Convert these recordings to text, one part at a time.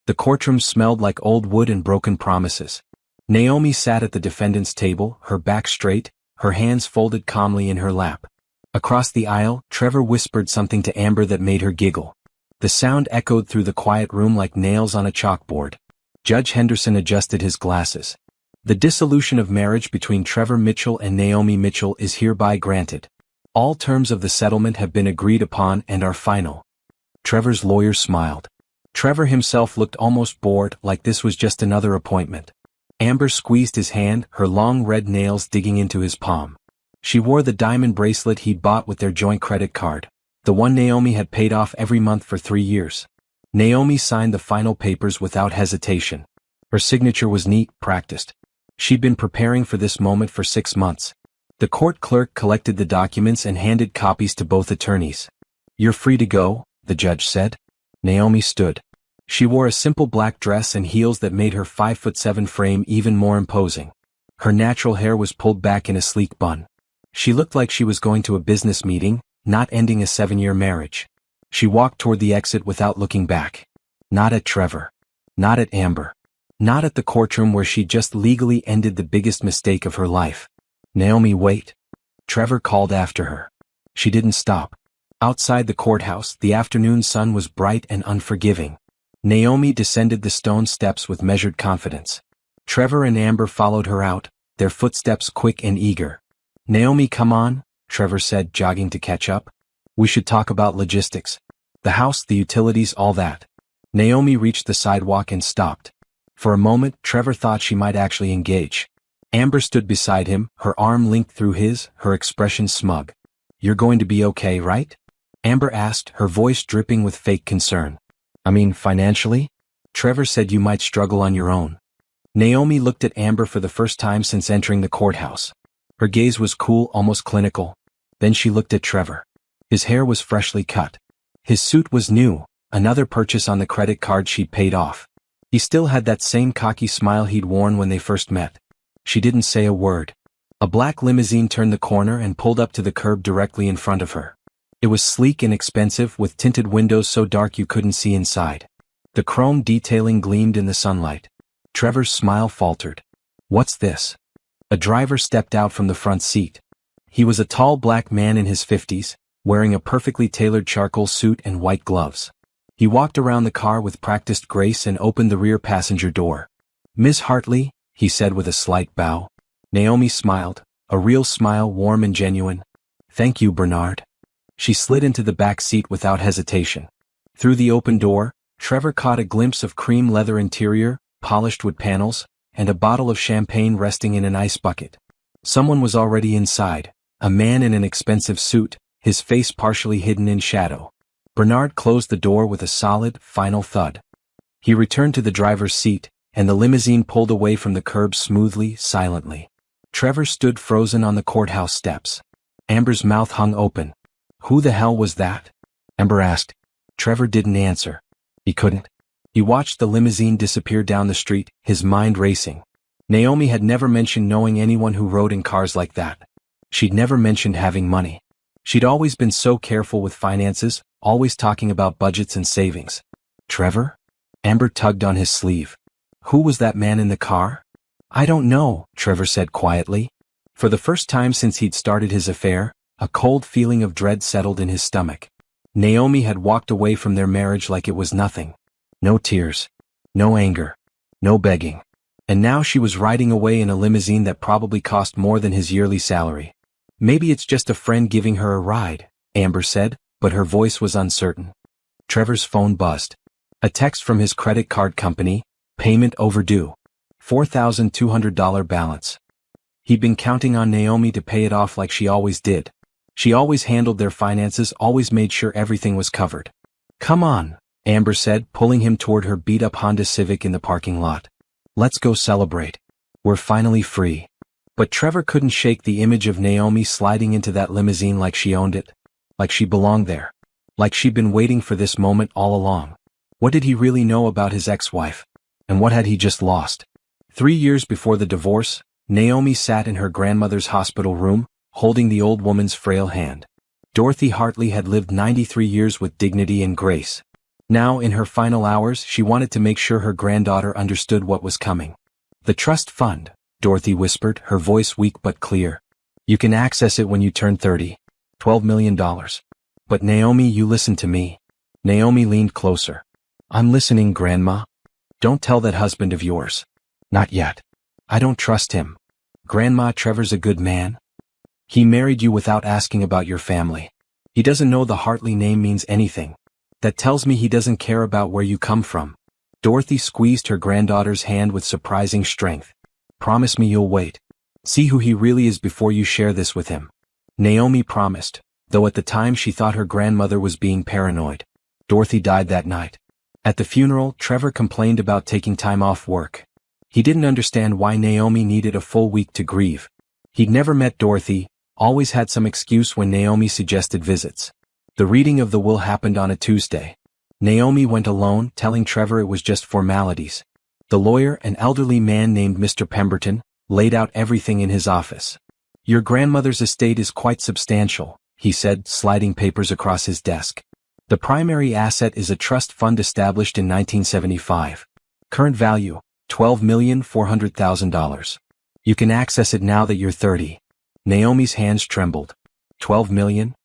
The courtroom smelled like old wood and broken promises. Naomi sat at the defendant's table, her back straight, her hands folded calmly in her lap. Across the aisle, Trevor whispered something to Amber that made her giggle. The sound echoed through the quiet room like nails on a chalkboard. Judge Henderson adjusted his glasses. The dissolution of marriage between Trevor Mitchell and Naomi Mitchell is hereby granted. All terms of the settlement have been agreed upon and are final. Trevor's lawyer smiled. Trevor himself looked almost bored, like this was just another appointment. Amber squeezed his hand, her long red nails digging into his palm. She wore the diamond bracelet he'd bought with their joint credit card, the one Naomi had paid off every month for 3 years. Naomi signed the final papers without hesitation. Her signature was neat, practiced. She'd been preparing for this moment for 6 months. The court clerk collected the documents and handed copies to both attorneys. "You're free to go," the judge said. Naomi stood. She wore a simple black dress and heels that made her 5'7" frame even more imposing. Her natural hair was pulled back in a sleek bun. She looked like she was going to a business meeting, not ending a 7-year marriage. She walked toward the exit without looking back. Not at Trevor. Not at Amber. Not at the courtroom where she just legally ended the biggest mistake of her life. "Naomi, wait." Trevor called after her. She didn't stop. Outside the courthouse, the afternoon sun was bright and unforgiving. Naomi descended the stone steps with measured confidence. Trevor and Amber followed her out, their footsteps quick and eager. "Naomi, come on," Trevor said, jogging to catch up. "We should talk about logistics. The house, the utilities, all that." Naomi reached the sidewalk and stopped. For a moment, Trevor thought she might actually engage. Amber stood beside him, her arm linked through his, her expression smug. "You're going to be okay, right?" Amber asked, her voice dripping with fake concern. "I mean, financially?" Trevor said, "You might struggle on your own." Naomi looked at Amber for the first time since entering the courthouse. Her gaze was cool, almost clinical. Then she looked at Trevor. His hair was freshly cut. His suit was new, another purchase on the credit card she'd paid off. He still had that same cocky smile he'd worn when they first met. She didn't say a word. A black limousine turned the corner and pulled up to the curb directly in front of her. It was sleek and expensive, with tinted windows so dark you couldn't see inside. The chrome detailing gleamed in the sunlight. Trevor's smile faltered. "What's this?" A driver stepped out from the front seat. He was a tall black man in his 50s, wearing a perfectly tailored charcoal suit and white gloves. He walked around the car with practiced grace and opened the rear passenger door. "Miss Hartley," he said with a slight bow. Naomi smiled, a real smile, warm and genuine. "Thank you, Bernard." She slid into the back seat without hesitation. Through the open door, Trevor caught a glimpse of cream leather interior, polished wood panels, and a bottle of champagne resting in an ice bucket. Someone was already inside, a man in an expensive suit, his face partially hidden in shadow. Bernard closed the door with a solid, final thud. He returned to the driver's seat, and the limousine pulled away from the curb smoothly, silently. Trevor stood frozen on the courthouse steps. Amber's mouth hung open. "Who the hell was that?" Amber asked. Trevor didn't answer. He couldn't. He watched the limousine disappear down the street, his mind racing. Naomi had never mentioned knowing anyone who rode in cars like that. She'd never mentioned having money. She'd always been so careful with finances, always talking about budgets and savings. "Trevor?" Amber tugged on his sleeve. "Who was that man in the car?" "I don't know," Trevor said quietly. For the first time since he'd started his affair, a cold feeling of dread settled in his stomach. Naomi had walked away from their marriage like it was nothing. No tears. No anger. No begging. And now she was riding away in a limousine that probably cost more than his yearly salary. "Maybe it's just a friend giving her a ride," Amber said, but her voice was uncertain. Trevor's phone buzzed. A text from his credit card company, payment overdue. $4,200 balance. He'd been counting on Naomi to pay it off like she always did. She always handled their finances, always made sure everything was covered. "Come on," Amber said, pulling him toward her beat-up Honda Civic in the parking lot. "Let's go celebrate. We're finally free." But Trevor couldn't shake the image of Naomi sliding into that limousine like she owned it. Like she belonged there. Like she'd been waiting for this moment all along. What did he really know about his ex-wife? And what had he just lost? 3 years before the divorce, Naomi sat in her grandmother's hospital room, holding the old woman's frail hand. Dorothy Hartley had lived 93 years with dignity and grace. Now, in her final hours, she wanted to make sure her granddaughter understood what was coming. The trust fund, Dorothy whispered, her voice weak but clear. You can access it when you turn 30. $12 million. But Naomi, you listen to me. Naomi leaned closer. I'm listening, Grandma. Don't tell that husband of yours. Not yet. I don't trust him. Grandma, Trevor's a good man. He married you without asking about your family. He doesn't know the Hartley name means anything. That tells me he doesn't care about where you come from. Dorothy squeezed her granddaughter's hand with surprising strength. Promise me you'll wait. See who he really is before you share this with him. Naomi promised, though at the time she thought her grandmother was being paranoid. Dorothy died that night. At the funeral, Trevor complained about taking time off work. He didn't understand why Naomi needed a full week to grieve. He'd never met Dorothy, always had some excuse when Naomi suggested visits. The reading of the will happened on a Tuesday. Naomi went alone, telling Trevor it was just formalities. The lawyer, an elderly man named Mr. Pemberton, laid out everything in his office. Your grandmother's estate is quite substantial, he said, sliding papers across his desk. The primary asset is a trust fund established in 1975. Current value, $12,400,000. You can access it now that you're 30. Naomi's hands trembled. $12 million?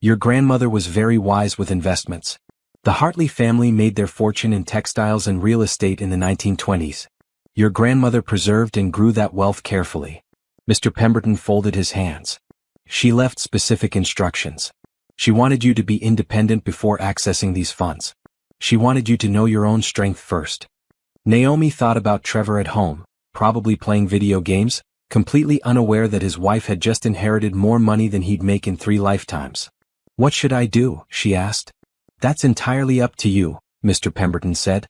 Your grandmother was very wise with investments. The Hartley family made their fortune in textiles and real estate in the 1920s. Your grandmother preserved and grew that wealth carefully. Mr. Pemberton folded his hands. She left specific instructions. She wanted you to be independent before accessing these funds. She wanted you to know your own strength first. Naomi thought about Trevor at home, probably playing video games, completely unaware that his wife had just inherited more money than he'd make in 3 lifetimes. What should I do? She asked. That's entirely up to you, Mr. Pemberton said.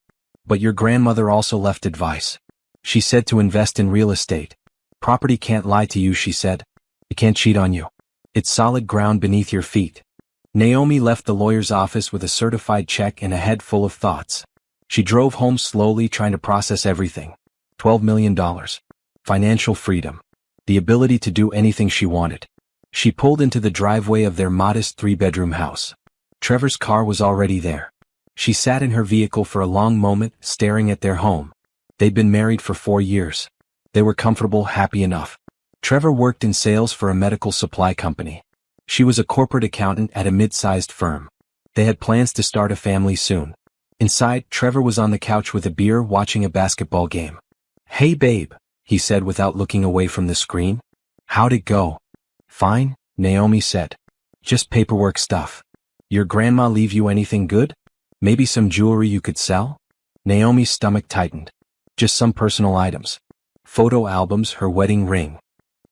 But your grandmother also left advice. She said to invest in real estate. Property can't lie to you, she said. It can't cheat on you. It's solid ground beneath your feet. Naomi left the lawyer's office with a certified check and a head full of thoughts. She drove home slowly, trying to process everything. $12 million. Financial freedom. The ability to do anything she wanted. She pulled into the driveway of their modest 3-bedroom house. Trevor's car was already there. She sat in her vehicle for a long moment, staring at their home. They'd been married for 4 years. They were comfortable, happy enough. Trevor worked in sales for a medical supply company. She was a corporate accountant at a mid-sized firm. They had plans to start a family soon. Inside, Trevor was on the couch with a beer watching a basketball game. Hey babe, he said without looking away from the screen. How'd it go? Fine, Naomi said. Just paperwork stuff. Your grandma leave you anything good? Maybe some jewelry you could sell? Naomi's stomach tightened. Just some personal items. Photo albums, her wedding ring.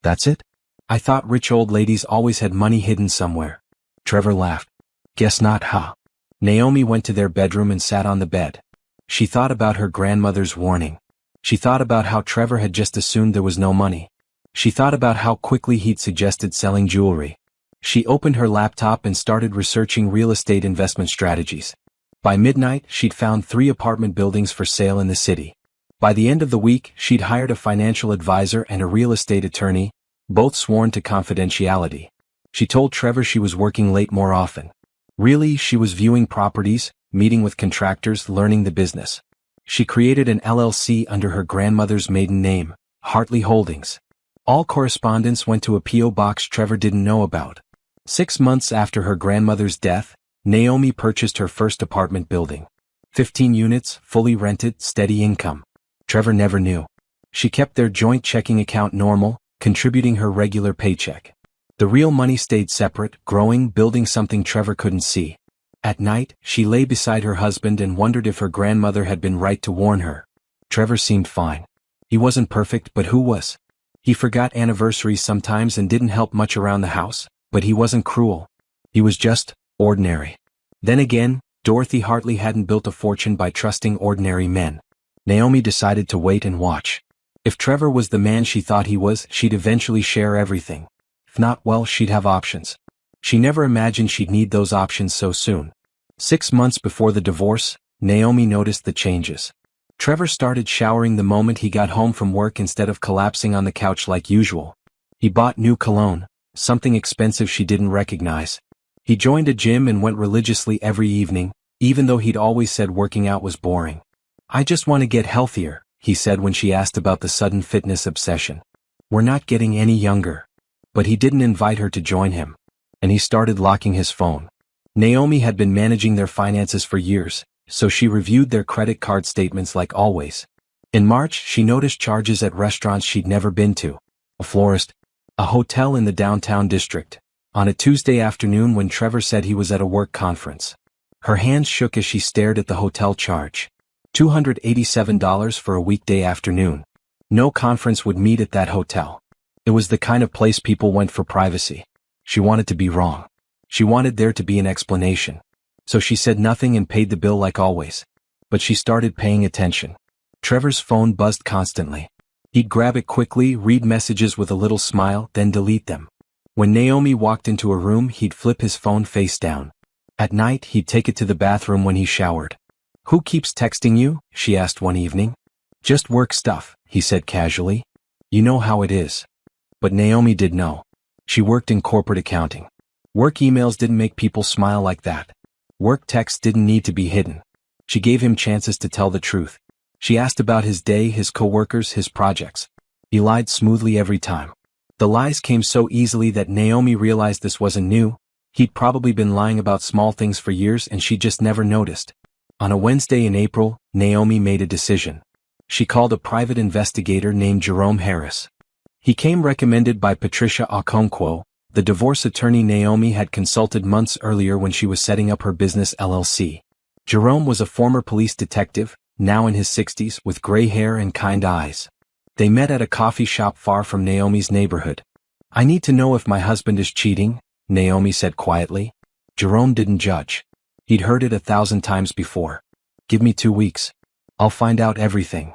That's it? I thought rich old ladies always had money hidden somewhere. Trevor laughed. Guess not, huh? Naomi went to their bedroom and sat on the bed. She thought about her grandmother's warning. She thought about how Trevor had just assumed there was no money. She thought about how quickly he'd suggested selling jewelry. She opened her laptop and started researching real estate investment strategies. By midnight, she'd found 3 apartment buildings for sale in the city. By the end of the week, she'd hired a financial advisor and a real estate attorney, both sworn to confidentiality. She told Trevor she was working late more often. Really, she was viewing properties, meeting with contractors, learning the business. She created an LLC under her grandmother's maiden name, Hartley Holdings. All correspondence went to a P.O. box Trevor didn't know about. 6 months after her grandmother's death, Naomi purchased her first apartment building. 15 units, fully rented, steady income. Trevor never knew. She kept their joint checking account normal, contributing her regular paycheck. The real money stayed separate, growing, building something Trevor couldn't see. At night, she lay beside her husband and wondered if her grandmother had been right to warn her. Trevor seemed fine. He wasn't perfect, but who was? He forgot anniversaries sometimes and didn't help much around the house, but he wasn't cruel. He was just ordinary. Then again, Dorothy Hartley hadn't built a fortune by trusting ordinary men. Naomi decided to wait and watch. If Trevor was the man she thought he was, she'd eventually share everything. If not, well, she'd have options. She never imagined she'd need those options so soon. 6 months before the divorce, Naomi noticed the changes. Trevor started showering the moment he got home from work instead of collapsing on the couch like usual. He bought new cologne, something expensive she didn't recognize. He joined a gym and went religiously every evening, even though he'd always said working out was boring. "I just want to get healthier," he said when she asked about the sudden fitness obsession. "We're not getting any younger." But he didn't invite her to join him. And he started locking his phone. Naomi had been managing their finances for years, so she reviewed their credit card statements like always. In March, she noticed charges at restaurants she'd never been to. A florist, a hotel in the downtown district, on a Tuesday afternoon when Trevor said he was at a work conference. Her hands shook as she stared at the hotel charge. $287 for a weekday afternoon. No conference would meet at that hotel. It was the kind of place people went for privacy. She wanted to be wrong. She wanted there to be an explanation. So she said nothing and paid the bill like always. But she started paying attention. Trevor's phone buzzed constantly. He'd grab it quickly, read messages with a little smile, then delete them. When Naomi walked into a room, he'd flip his phone face down. At night, he'd take it to the bathroom when he showered. "Who keeps texting you?" she asked one evening. "Just work stuff," he said casually. "You know how it is." But Naomi did know. She worked in corporate accounting. Work emails didn't make people smile like that. Work texts didn't need to be hidden. She gave him chances to tell the truth. She asked about his day, his coworkers, his projects. He lied smoothly every time. The lies came so easily that Naomi realized this wasn't new. He'd probably been lying about small things for years and she just never noticed. On a Wednesday in April, Naomi made a decision. She called a private investigator named Jerome Harris. He came recommended by Patricia Okonkwo, the divorce attorney Naomi had consulted months earlier when she was setting up her business LLC. Jerome was a former police detective, now in his 60s, with gray hair and kind eyes. They met at a coffee shop far from Naomi's neighborhood. "I need to know if my husband is cheating," Naomi said quietly. Jerome didn't judge. He'd heard it 1,000 times before. "Give me 2 weeks. I'll find out everything."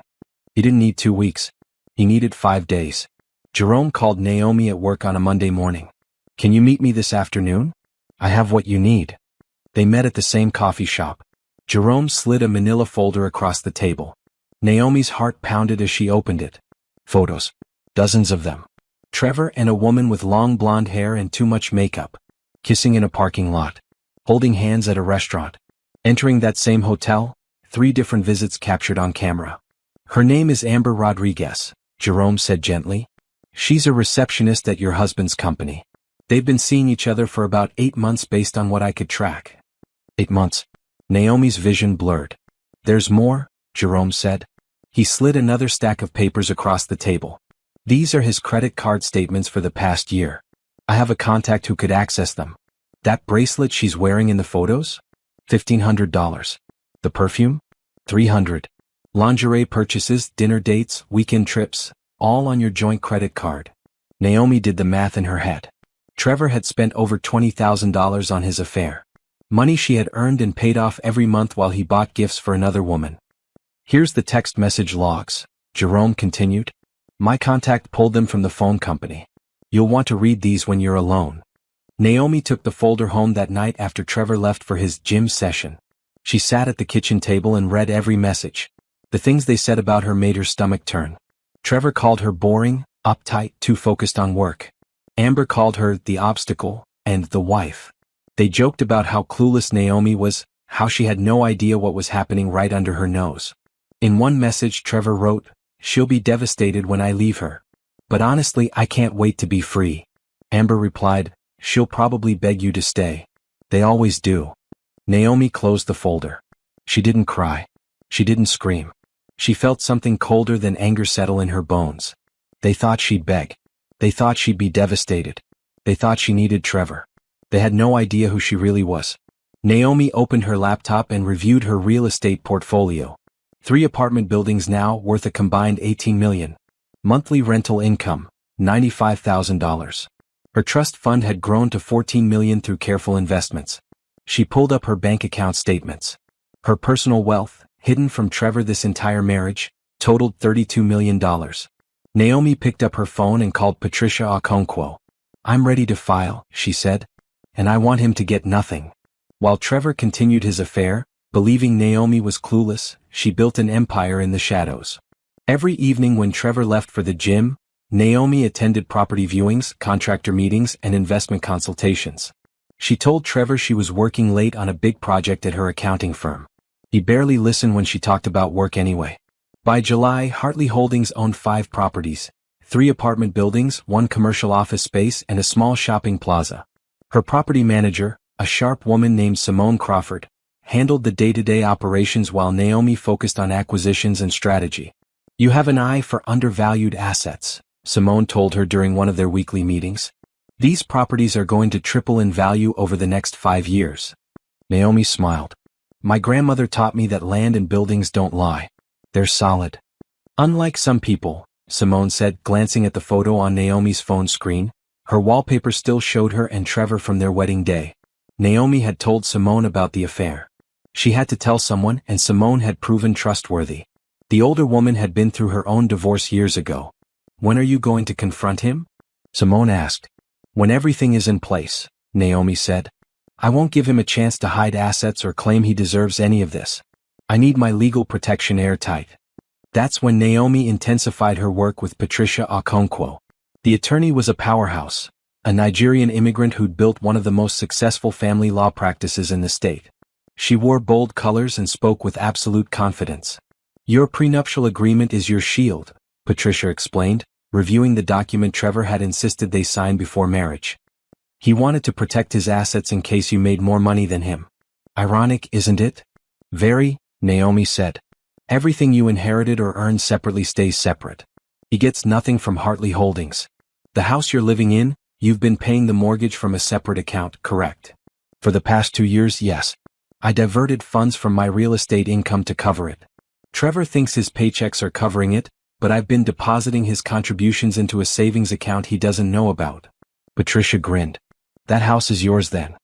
He didn't need 2 weeks. He needed 5 days. Jerome called Naomi at work on a Monday morning. "Can you meet me this afternoon? I have what you need." They met at the same coffee shop. Jerome slid a manila folder across the table. Naomi's heart pounded as she opened it. Photos. Dozens of them. Trevor and a woman with long blonde hair and too much makeup. Kissing in a parking lot. Holding hands at a restaurant. Entering that same hotel. 3 different visits captured on camera. "Her name is Amber Rodriguez," Jerome said gently. "She's a receptionist at your husband's company. They've been seeing each other for about 8 months based on what I could track." 8 months. Naomi's vision blurred. "There's more," Jerome said. He slid another stack of papers across the table. "These are his credit card statements for the past year. I have a contact who could access them. That bracelet she's wearing in the photos? $1,500. The perfume? $300. Lingerie purchases, dinner dates, weekend trips, all on your joint credit card." Naomi did the math in her head. Trevor had spent over $20,000 on his affair. Money she had earned and paid off every month while he bought gifts for another woman. "Here's the text message logs," Jerome continued. "My contact pulled them from the phone company. You'll want to read these when you're alone." Naomi took the folder home that night after Trevor left for his gym session. She sat at the kitchen table and read every message. The things they said about her made her stomach turn. Trevor called her boring, uptight, too focused on work. Amber called her the obstacle and the wife. They joked about how clueless Naomi was, how she had no idea what was happening right under her nose. In one message Trevor wrote, "She'll be devastated when I leave her. But honestly, I can't wait to be free." Amber replied, "She'll probably beg you to stay. They always do." Naomi closed the folder. She didn't cry. She didn't scream. She felt something colder than anger settle in her bones. They thought she'd beg. They thought she'd be devastated. They thought she needed Trevor. They had no idea who she really was. Naomi opened her laptop and reviewed her real estate portfolio. 3 apartment buildings now worth a combined $18 million. Monthly rental income, $95,000. Her trust fund had grown to $14 million through careful investments. She pulled up her bank account statements. Her personal wealth, hidden from Trevor this entire marriage, totaled $32 million. Naomi picked up her phone and called Patricia Okonkwo. "I'm ready to file," she said. "And I want him to get nothing." While Trevor continued his affair, believing Naomi was clueless, she built an empire in the shadows. Every evening when Trevor left for the gym, Naomi attended property viewings, contractor meetings, and investment consultations. She told Trevor she was working late on a big project at her accounting firm. He barely listened when she talked about work anyway. By July, Hartley Holdings owned 5 properties, 3 apartment buildings, 1 commercial office space, and a small shopping plaza. Her property manager, a sharp woman named Simone Crawford, handled the day-to-day operations while Naomi focused on acquisitions and strategy. "You have an eye for undervalued assets," Simone told her during one of their weekly meetings. "These properties are going to triple in value over the next 5 years. Naomi smiled. "My grandmother taught me that land and buildings don't lie. They're solid." "Unlike some people," Simone said, glancing at the photo on Naomi's phone screen. Her wallpaper still showed her and Trevor from their wedding day. Naomi had told Simone about the affair. She had to tell someone, and Simone had proven trustworthy. The older woman had been through her own divorce years ago. "When are you going to confront him?" Simone asked. "When everything is in place," Naomi said. "I won't give him a chance to hide assets or claim he deserves any of this. I need my legal protection airtight." That's when Naomi intensified her work with Patricia Okonkwo. The attorney was a powerhouse, a Nigerian immigrant who'd built one of the most successful family law practices in the state. She wore bold colors and spoke with absolute confidence. "Your prenuptial agreement is your shield," Patricia explained, reviewing the document Trevor had insisted they sign before marriage. "He wanted to protect his assets in case you made more money than him. Ironic, isn't it?" "Very," Naomi said. "Everything you inherited or earned separately stays separate. He gets nothing from Hartley Holdings. The house you're living in, you've been paying the mortgage from a separate account, correct?" "For the past 2 years, yes. I diverted funds from my real estate income to cover it. Trevor thinks his paychecks are covering it, but I've been depositing his contributions into a savings account he doesn't know about." Patricia grinned. "That house is yours then.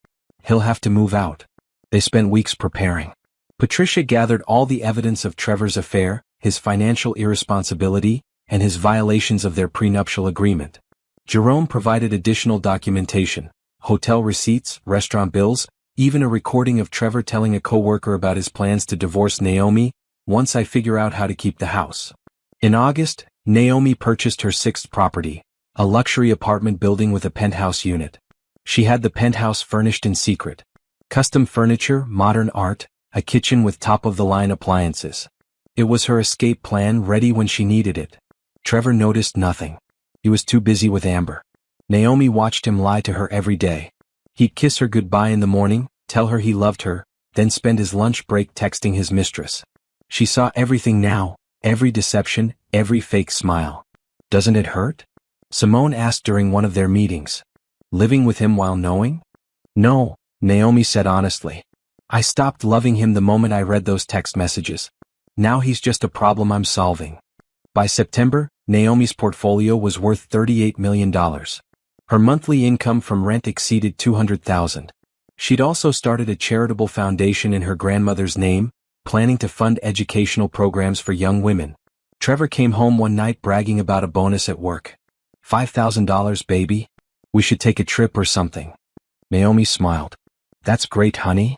He'll have to move out." They spent weeks preparing. Patricia gathered all the evidence of Trevor's affair, his financial irresponsibility, and his violations of their prenuptial agreement. Jerome provided additional documentation, hotel receipts, restaurant bills, even a recording of Trevor telling a coworker about his plans to divorce Naomi, "Once I figure out how to keep the house." In August, Naomi purchased her 6th property, a luxury apartment building with a penthouse unit. She had the penthouse furnished in secret. Custom furniture, modern art, a kitchen with top-of-the-line appliances. It was her escape plan, ready when she needed it. Trevor noticed nothing. He was too busy with Amber. Naomi watched him lie to her every day. He'd kiss her goodbye in the morning, tell her he loved her, then spend his lunch break texting his mistress. She saw everything now, every deception, every fake smile. "Doesn't it hurt?" Simone asked during one of their meetings. "Living with him while knowing?" "No," Naomi said honestly. "I stopped loving him the moment I read those text messages. Now he's just a problem I'm solving." By September, Naomi's portfolio was worth $38 million. Her monthly income from rent exceeded $200,000. She'd also started a charitable foundation in her grandmother's name, planning to fund educational programs for young women. Trevor came home one night bragging about a bonus at work. $5,000, baby. We should take a trip or something." Naomi smiled. "That's great, honey."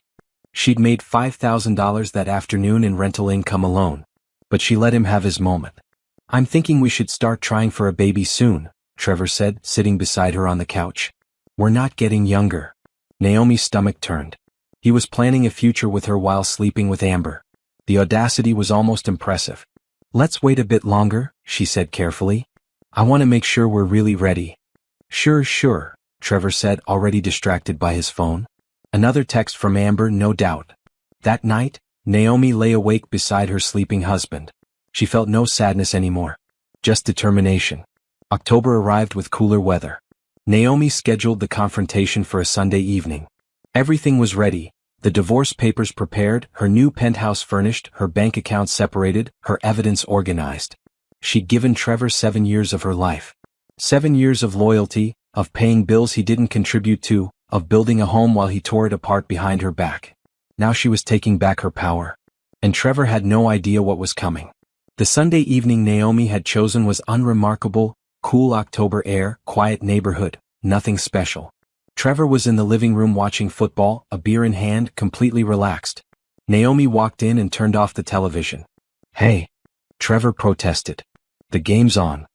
She'd made $5,000 that afternoon in rental income alone. But she let him have his moment. "I'm thinking we should start trying for a baby soon," Trevor said, sitting beside her on the couch. "We're not getting younger." Naomi's stomach turned. He was planning a future with her while sleeping with Amber. The audacity was almost impressive. "Let's wait a bit longer," she said carefully. "I want to make sure we're really ready." Sure, Trevor said, already distracted by his phone. Another text from Amber, no doubt. That night, Naomi lay awake beside her sleeping husband. She felt no sadness anymore. Just determination. October arrived with cooler weather. Naomi scheduled the confrontation for a Sunday evening. Everything was ready, the divorce papers prepared, her new penthouse furnished, her bank accounts separated, her evidence organized. She'd given Trevor 7 years of her life. 7 years of loyalty, of paying bills he didn't contribute to, of building a home while he tore it apart behind her back. Now she was taking back her power. And Trevor had no idea what was coming. The Sunday evening Naomi had chosen was unremarkable, cool October air, quiet neighborhood, nothing special. Trevor was in the living room watching football, a beer in hand, completely relaxed. Naomi walked in and turned off the television. "Hey," Trevor protested. "The game's on."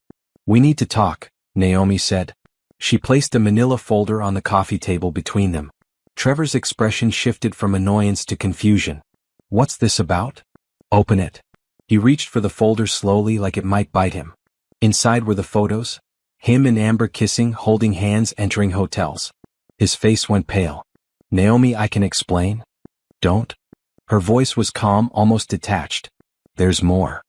"We need to talk," Naomi said. She placed a manila folder on the coffee table between them. Trevor's expression shifted from annoyance to confusion. What's this about? Open it. He reached for the folder slowly like it might bite him. Inside were the photos. Him and Amber kissing, holding hands, entering hotels. His face went pale. Naomi, I can explain. Don't. Her voice was calm, almost detached. There's more.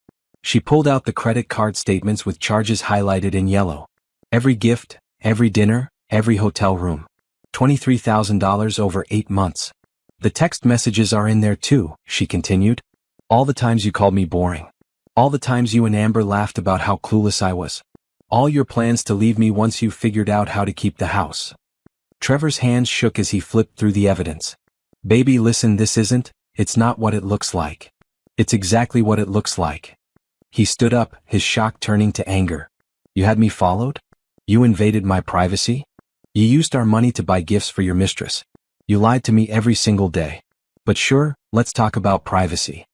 She pulled out the credit card statements with charges highlighted in yellow. Every gift, every dinner, every hotel room. $23,000 over 8 months. The text messages are in there too, she continued. All the times you called me boring. All the times you and Amber laughed about how clueless I was. All your plans to leave me once you figured out how to keep the house. Trevor's hands shook as he flipped through the evidence. Baby, listen, it's not what it looks like. It's exactly what it looks like. He stood up, his shock turning to anger. You had me followed? You invaded my privacy? You used our money to buy gifts for your mistress. You lied to me every single day. But sure, let's talk about privacy.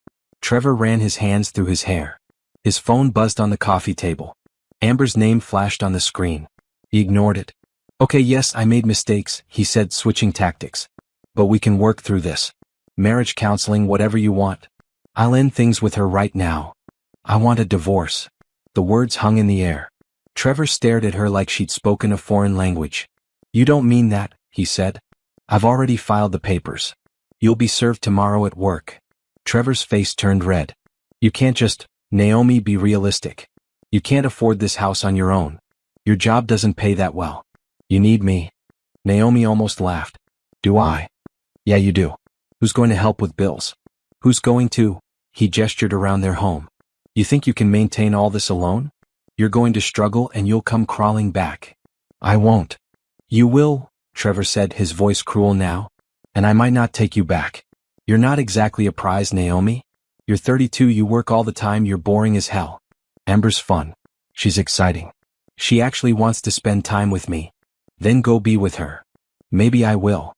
Trevor ran his hands through his hair. His phone buzzed on the coffee table. Amber's name flashed on the screen. He ignored it. Okay, yes, I made mistakes, he said, switching tactics. But we can work through this. Marriage counseling, whatever you want. I'll end things with her right now. I want a divorce. The words hung in the air. Trevor stared at her like she'd spoken a foreign language. You don't mean that, he said. I've already filed the papers. You'll be served tomorrow at work. Trevor's face turned red. You can't just, Naomi, be realistic. You can't afford this house on your own. Your job doesn't pay that well. You need me. Naomi almost laughed. Do I? Yeah, you do. Who's going to help with bills? Who's going to? He gestured around their home. You think you can maintain all this alone? You're going to struggle and you'll come crawling back. I won't. You will, Trevor said, his voice cruel now. And I might not take you back. You're not exactly a prize, Naomi. You're 32, you work all the time, you're boring as hell. Amber's fun. She's exciting. She actually wants to spend time with me. Then go be with her. Maybe I will.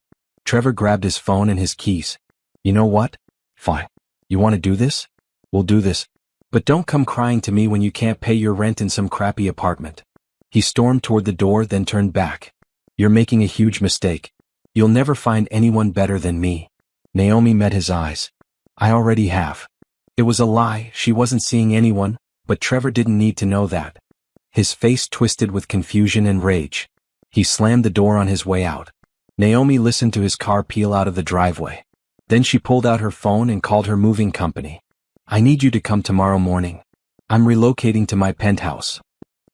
Trevor grabbed his phone and his keys. You know what? Fine. You want to do this? We'll do this. But don't come crying to me when you can't pay your rent in some crappy apartment. He stormed toward the door, then turned back. You're making a huge mistake. You'll never find anyone better than me. Naomi met his eyes. I already have. It was a lie, she wasn't seeing anyone, but Trevor didn't need to know that. His face twisted with confusion and rage. He slammed the door on his way out. Naomi listened to his car peel out of the driveway. Then she pulled out her phone and called her moving company. I need you to come tomorrow morning. I'm relocating to my penthouse.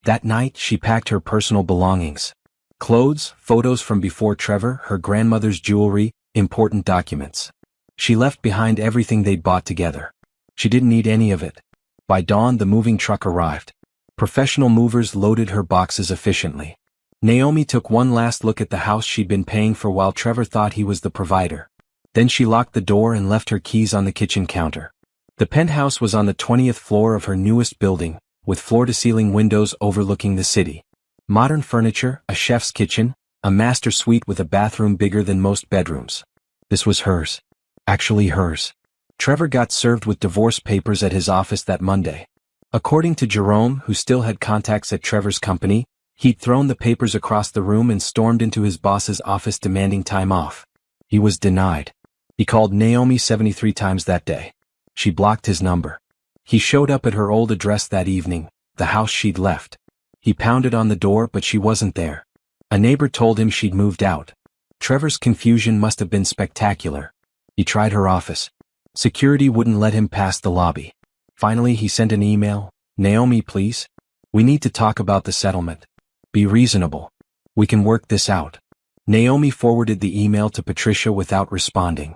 That night, she packed her personal belongings. Clothes, photos from before Trevor, her grandmother's jewelry, important documents. She left behind everything they'd bought together. She didn't need any of it. By dawn, the moving truck arrived. Professional movers loaded her boxes efficiently. Naomi took one last look at the house she'd been paying for while Trevor thought he was the provider. Then she locked the door and left her keys on the kitchen counter. The penthouse was on the 20th floor of her newest building, with floor-to-ceiling windows overlooking the city. Modern furniture, a chef's kitchen, a master suite with a bathroom bigger than most bedrooms. This was hers. Actually hers. Trevor got served with divorce papers at his office that Monday. According to Jerome, who still had contacts at Trevor's company, he'd thrown the papers across the room and stormed into his boss's office demanding time off. He was denied. He called Naomi 73 times that day. She blocked his number. He showed up at her old address that evening, the house she'd left. He pounded on the door, but she wasn't there. A neighbor told him she'd moved out. Trevor's confusion must have been spectacular. He tried her office. Security wouldn't let him past the lobby. Finally, he sent an email. Naomi, please. We need to talk about the settlement. Be reasonable. We can work this out. Naomi forwarded the email to Patricia without responding.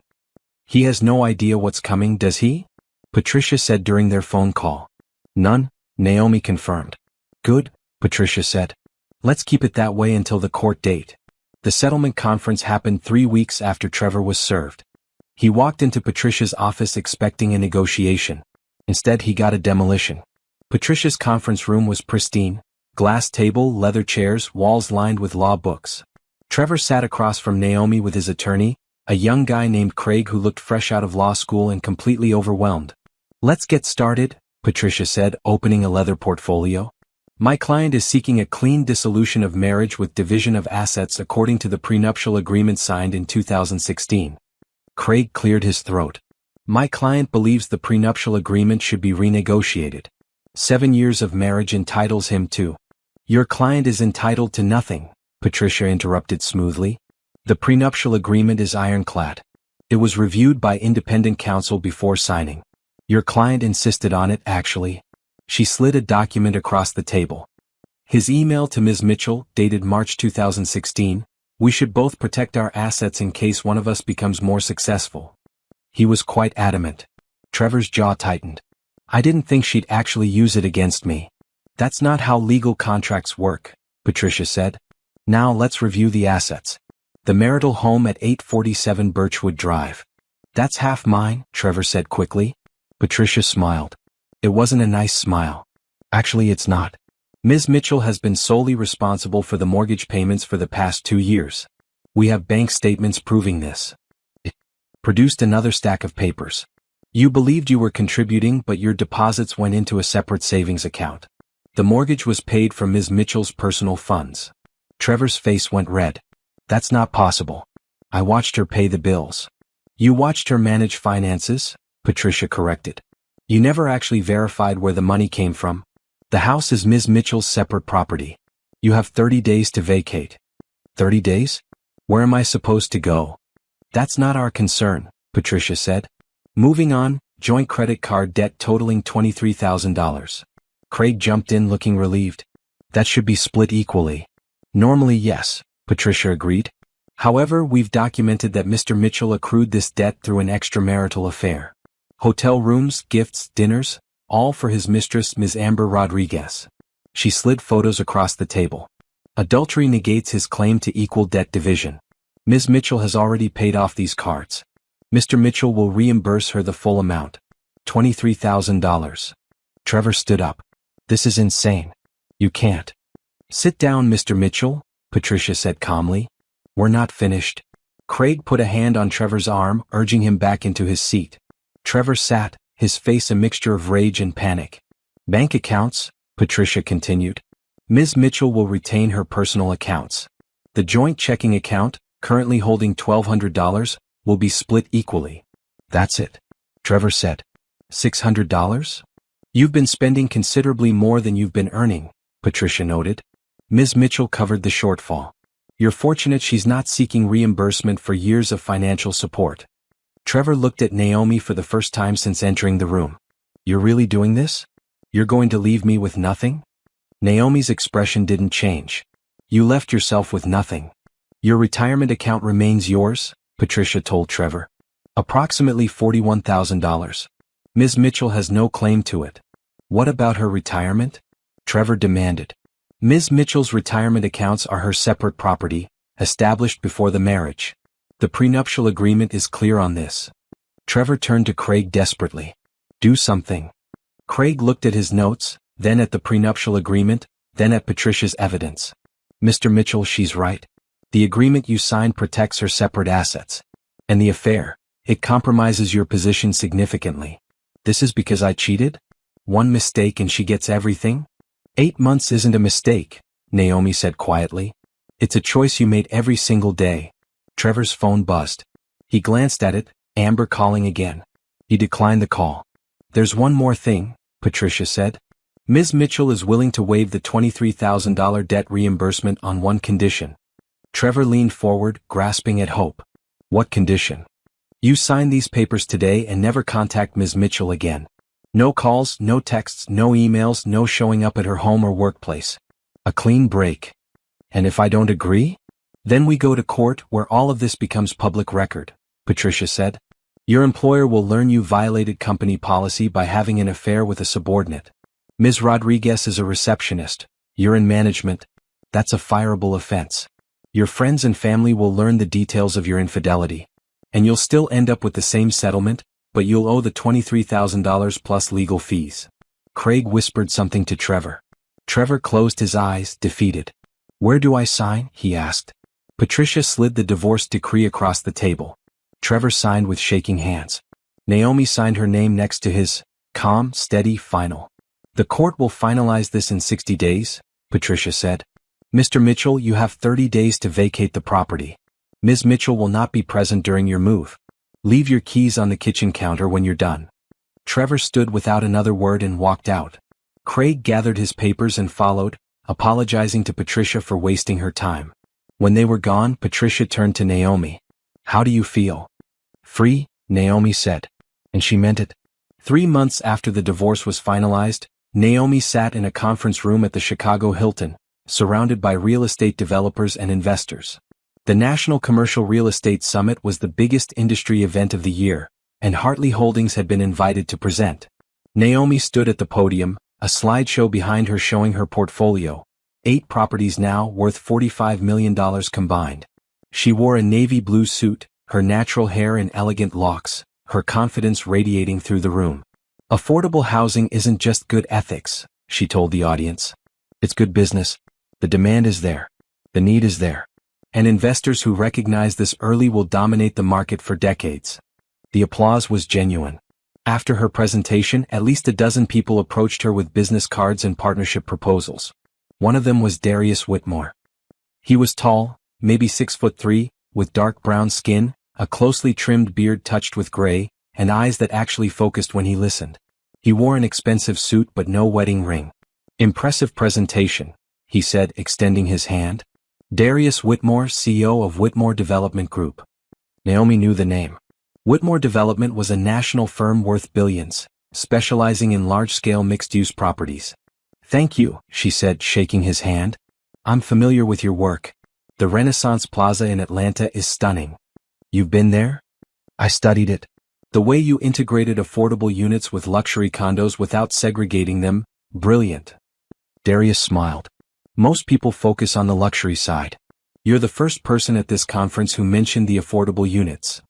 He has no idea what's coming, does he? Patricia said during their phone call. None, Naomi confirmed. Good, Patricia said. Let's keep it that way until the court date. The settlement conference happened 3 weeks after Trevor was served. He walked into Patricia's office expecting a negotiation. Instead, he got a demolition. Patricia's conference room was pristine. Glass table, leather chairs, walls lined with law books. Trevor sat across from Naomi with his attorney, a young guy named Craig who looked fresh out of law school and completely overwhelmed. Let's get started, Patricia said, opening a leather portfolio. My client is seeking a clean dissolution of marriage with division of assets according to the prenuptial agreement signed in 2016. Craig cleared his throat. My client believes the prenuptial agreement should be renegotiated. 7 years of marriage entitles him to. Your client is entitled to nothing, Patricia interrupted smoothly. The prenuptial agreement is ironclad. It was reviewed by independent counsel before signing. Your client insisted on it, actually. She slid a document across the table. His email to Ms. Mitchell, dated March 2016, we should both protect our assets in case one of us becomes more successful. He was quite adamant. Trevor's jaw tightened. I didn't think she'd actually use it against me. That's not how legal contracts work, Patricia said. Now let's review the assets. The marital home at 847 Birchwood Drive. That's half mine, Trevor said quickly. Patricia smiled. It wasn't a nice smile. Actually, it's not. Ms. Mitchell has been solely responsible for the mortgage payments for the past 2 years. We have bank statements proving this. It produced another stack of papers. You believed you were contributing, but your deposits went into a separate savings account. The mortgage was paid from Ms. Mitchell's personal funds. Trevor's face went red. That's not possible. I watched her pay the bills. You watched her manage finances, Patricia corrected. You never actually verified where the money came from. The house is Ms. Mitchell's separate property. You have 30 days to vacate. 30 days? Where am I supposed to go? That's not our concern, Patricia said. Moving on, joint credit card debt totaling $23,000. Craig jumped in looking relieved. That should be split equally. Normally, yes, Patricia agreed. However, we've documented that Mr. Mitchell accrued this debt through an extramarital affair. Hotel rooms, gifts, dinners, all for his mistress, Ms. Amber Rodriguez. She slid photos across the table. Adultery negates his claim to equal debt division. Ms. Mitchell has already paid off these cards. Mr. Mitchell will reimburse her the full amount. $23,000. Trevor stood up. This is insane. You can't. Sit down, Mr. Mitchell, Patricia said calmly. We're not finished. Craig put a hand on Trevor's arm, urging him back into his seat. Trevor sat, his face a mixture of rage and panic. Bank accounts, Patricia continued. Ms. Mitchell will retain her personal accounts. The joint checking account, currently holding $1,200, will be split equally. That's it, Trevor said. $600? You've been spending considerably more than you've been earning, Patricia noted. Ms. Mitchell covered the shortfall. You're fortunate she's not seeking reimbursement for years of financial support. Trevor looked at Naomi for the first time since entering the room. You're really doing this? You're going to leave me with nothing? Naomi's expression didn't change. You left yourself with nothing. Your retirement account remains yours, Patricia told Trevor. Approximately $41,000. Ms. Mitchell has no claim to it. What about her retirement? Trevor demanded. Ms. Mitchell's retirement accounts are her separate property, established before the marriage. The prenuptial agreement is clear on this. Trevor turned to Craig desperately. Do something. Craig looked at his notes, then at the prenuptial agreement, then at Patricia's evidence. Mr. Mitchell, she's right. The agreement you signed protects her separate assets. And the affair, it compromises your position significantly. This is because I cheated? One mistake and she gets everything? 8 months isn't a mistake, Naomi said quietly. It's a choice you made every single day. Trevor's phone buzzed. He glanced at it, Amber calling again. He declined the call. There's one more thing, Patricia said. Ms. Mitchell is willing to waive the $23,000 debt reimbursement on one condition. Trevor leaned forward, grasping at hope. What condition? You sign these papers today and never contact Ms. Mitchell again. No calls, no texts, no emails, no showing up at her home or workplace. A clean break. And if I don't agree? Then we go to court where all of this becomes public record, Patricia said. Your employer will learn you violated company policy by having an affair with a subordinate. Ms. Rodriguez is a receptionist. You're in management. That's a fireable offense. Your friends and family will learn the details of your infidelity. And you'll still end up with the same settlement, but you'll owe the $23,000 plus legal fees. Craig whispered something to Trevor. Trevor closed his eyes, defeated. Where do I sign? He asked. Patricia slid the divorce decree across the table. Trevor signed with shaking hands. Naomi signed her name next to his. Calm, steady, final. The court will finalize this in 60 days, Patricia said. Mr. Mitchell, you have 30 days to vacate the property. Ms. Mitchell will not be present during your move. Leave your keys on the kitchen counter when you're done. Trevor stood without another word and walked out. Craig gathered his papers and followed, apologizing to Patricia for wasting her time. When they were gone, Patricia turned to Naomi. How do you feel? Free, Naomi said. And she meant it. 3 months after the divorce was finalized, Naomi sat in a conference room at the Chicago Hilton, surrounded by real estate developers and investors. The National Commercial Real Estate Summit was the biggest industry event of the year, and Hartley Holdings had been invited to present. Naomi stood at the podium, a slideshow behind her showing her portfolio, 8 properties now worth $45 million combined. She wore a navy blue suit, her natural hair in elegant locks, her confidence radiating through the room. Affordable housing isn't just good ethics, she told the audience. It's good business. The demand is there. The need is there. And investors who recognize this early will dominate the market for decades. The applause was genuine. After her presentation, at least a dozen people approached her with business cards and partnership proposals. One of them was Darius Whitmore. He was tall, maybe 6'3", with dark brown skin, a closely trimmed beard touched with gray, and eyes that actually focused when he listened. He wore an expensive suit but no wedding ring. Impressive presentation, he said, extending his hand. Darius Whitmore, CEO of Whitmore Development Group. Naomi knew the name. Whitmore Development was a national firm worth billions, specializing in large-scale mixed-use properties. Thank you, she said, shaking his hand. I'm familiar with your work. The Renaissance Plaza in Atlanta is stunning. You've been there? I studied it. The way you integrated affordable units with luxury condos without segregating them, brilliant. Darius smiled. Most people focus on the luxury side. You're the first person at this conference who mentioned the affordable units.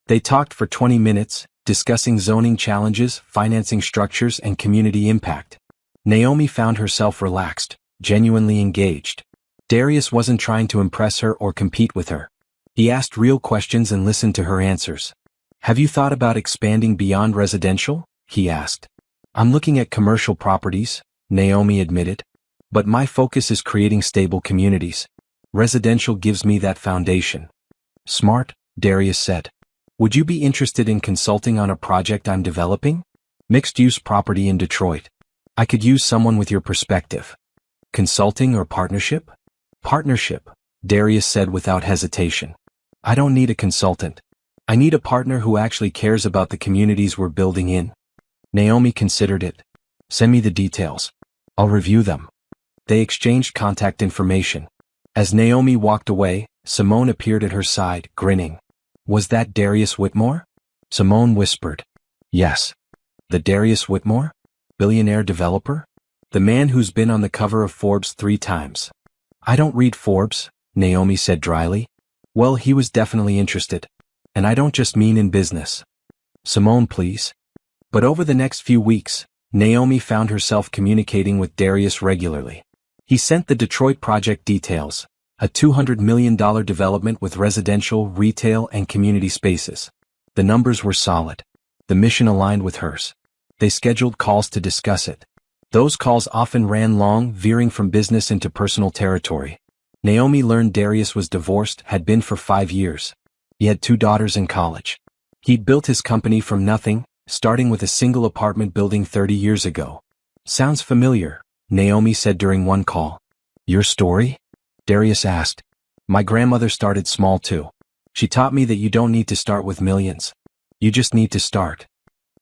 They talked for 20 minutes, discussing zoning challenges, financing structures, and community impact. Naomi found herself relaxed, genuinely engaged. Darius wasn't trying to impress her or compete with her. He asked real questions and listened to her answers. Have you thought about expanding beyond residential? He asked. I'm looking at commercial properties, Naomi admitted. But my focus is creating stable communities. Residential gives me that foundation. Smart, Darius said. Would you be interested in consulting on a project I'm developing? Mixed-use property in Detroit. I could use someone with your perspective. Consulting or partnership? Partnership, Darius said without hesitation. I don't need a consultant. I need a partner who actually cares about the communities we're building in. Naomi considered it. Send me the details. I'll review them. They exchanged contact information. As Naomi walked away, Simone appeared at her side, grinning. Was that Darius Whitmore? Simone whispered. Yes. The Darius Whitmore? Billionaire developer? The man who's been on the cover of Forbes 3 times. I don't read Forbes, Naomi said dryly. Well, he was definitely interested. And I don't just mean in business. Simone, please. But over the next few weeks, Naomi found herself communicating with Darius regularly. He sent the Detroit project details, a $200 million development with residential, retail, and community spaces. The numbers were solid. The mission aligned with hers. They scheduled calls to discuss it. Those calls often ran long, veering from business into personal territory. Naomi learned Darius was divorced, had been for 5 years. He had 2 daughters in college. He'd built his company from nothing, starting with a single apartment building 30 years ago. Sounds familiar, Naomi said during one call. Your story? Darius asked. My grandmother started small too. She taught me that you don't need to start with millions. You just need to start.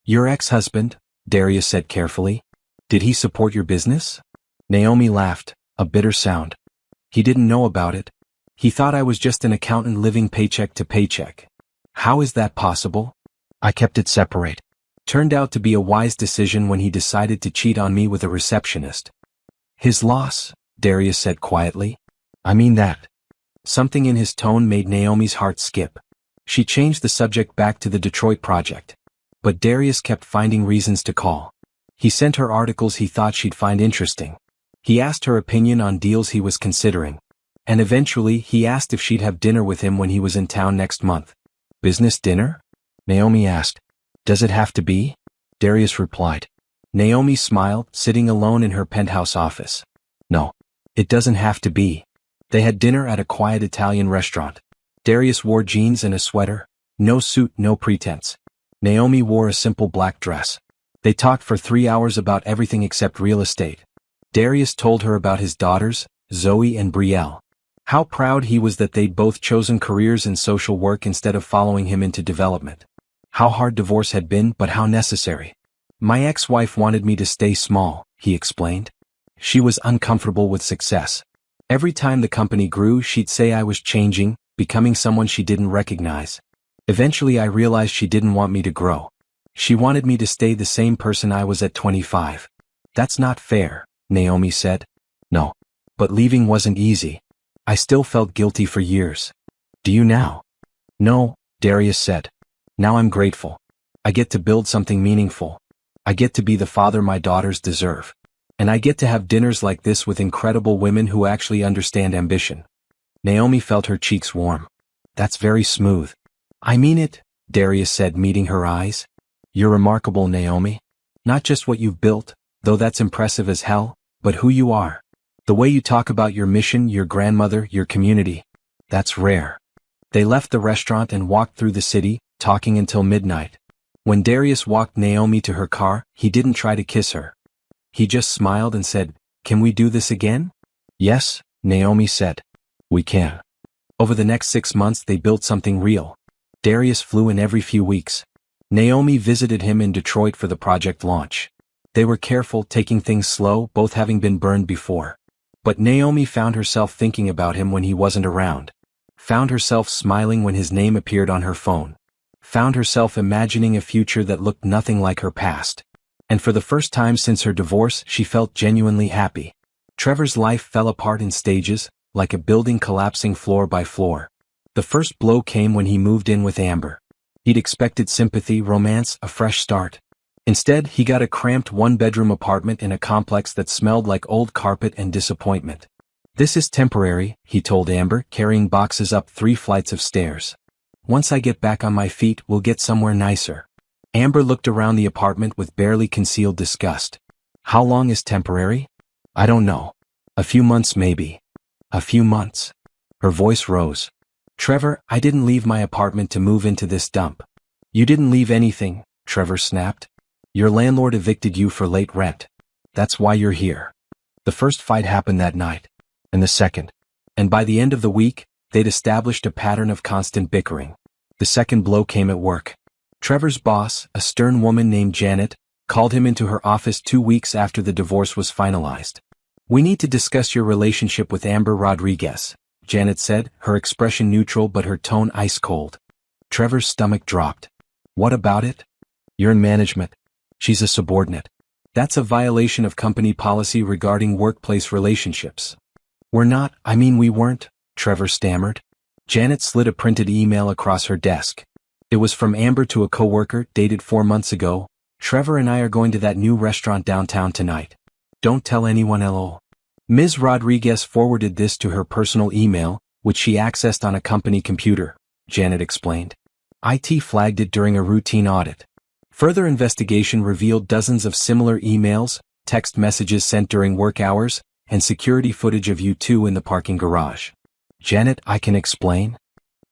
Your ex-husband, Darius said carefully. Did he support your business? Naomi laughed, a bitter sound. He didn't know about it. He thought I was just an accountant living paycheck to paycheck. How is that possible? I kept it separate. Turned out to be a wise decision when he decided to cheat on me with a receptionist. His loss, Darius said quietly. I mean that. Something in his tone made Naomi's heart skip. She changed the subject back to the Detroit project. But Darius kept finding reasons to call. He sent her articles he thought she'd find interesting. He asked her opinion on deals he was considering. And eventually he asked if she'd have dinner with him when he was in town next month. Business dinner? Naomi asked. Does it have to be? Darius replied. Naomi smiled, sitting alone in her penthouse office. No. It doesn't have to be. They had dinner at a quiet Italian restaurant. Darius wore jeans and a sweater. No suit, no pretense. Naomi wore a simple black dress. They talked for 3 hours about everything except real estate. Darius told her about his daughters, Zoe and Brielle. How proud he was that they'd both chosen careers in social work instead of following him into development. How hard divorce had been, but how necessary. My ex-wife wanted me to stay small, he explained. She was uncomfortable with success. Every time the company grew, she'd say I was changing, becoming someone she didn't recognize. Eventually I realized she didn't want me to grow. She wanted me to stay the same person I was at 25. That's not fair, Naomi said. No. But leaving wasn't easy. I still felt guilty for years. Do you now? No, Darius said. Now I'm grateful. I get to build something meaningful. I get to be the father my daughters deserve. And I get to have dinners like this with incredible women who actually understand ambition. Naomi felt her cheeks warm. That's very smooth. I mean it, Darius said, meeting her eyes. You're remarkable, Naomi. Not just what you've built, though that's impressive as hell, but who you are. The way you talk about your mission, your grandmother, your community. That's rare. They left the restaurant and walked through the city, talking until midnight. When Darius walked Naomi to her car, he didn't try to kiss her. He just smiled and said, "Can we do this again?" "Yes," Naomi said. "We can." Over the next 6 months they built something real. Darius flew in every few weeks. Naomi visited him in Detroit for the project launch. They were careful, taking things slow, both having been burned before. But Naomi found herself thinking about him when he wasn't around. Found herself smiling when his name appeared on her phone. Found herself imagining a future that looked nothing like her past. And for the first time since her divorce, she felt genuinely happy. Trevor's life fell apart in stages, like a building collapsing floor by floor. The first blow came when he moved in with Amber. He'd expected sympathy, romance, a fresh start. Instead, he got a cramped one-bedroom apartment in a complex that smelled like old carpet and disappointment. "This is temporary," he told Amber, carrying boxes up 3 flights of stairs. "Once I get back on my feet, we'll get somewhere nicer." Amber looked around the apartment with barely concealed disgust. "How long is temporary?" "I don't know. A few months maybe." "A few months?" Her voice rose. "Trevor, I didn't leave my apartment to move into this dump." "You didn't leave anything," Trevor snapped. "Your landlord evicted you for late rent. That's why you're here." The first fight happened that night. And the second. And by the end of the week, they'd established a pattern of constant bickering. The second blow came at work. Trevor's boss, a stern woman named Janet, called him into her office 2 weeks after the divorce was finalized. "We need to discuss your relationship with Amber Rodriguez," Janet said, her expression neutral but her tone ice cold. Trevor's stomach dropped. "What about it?" "You're in management. She's a subordinate. That's a violation of company policy regarding workplace relationships." "We're not, we weren't," Trevor stammered. Janet slid a printed email across her desk. It was from Amber to a coworker, dated 4 months ago. "Trevor and I are going to that new restaurant downtown tonight. Don't tell anyone, lol." Ms. Rodriguez forwarded this to her personal email, which she accessed on a company computer, Janet explained. IT flagged it during a routine audit. Further investigation revealed dozens of similar emails, text messages sent during work hours, and security footage of you two in the parking garage. "Janet, I can explain."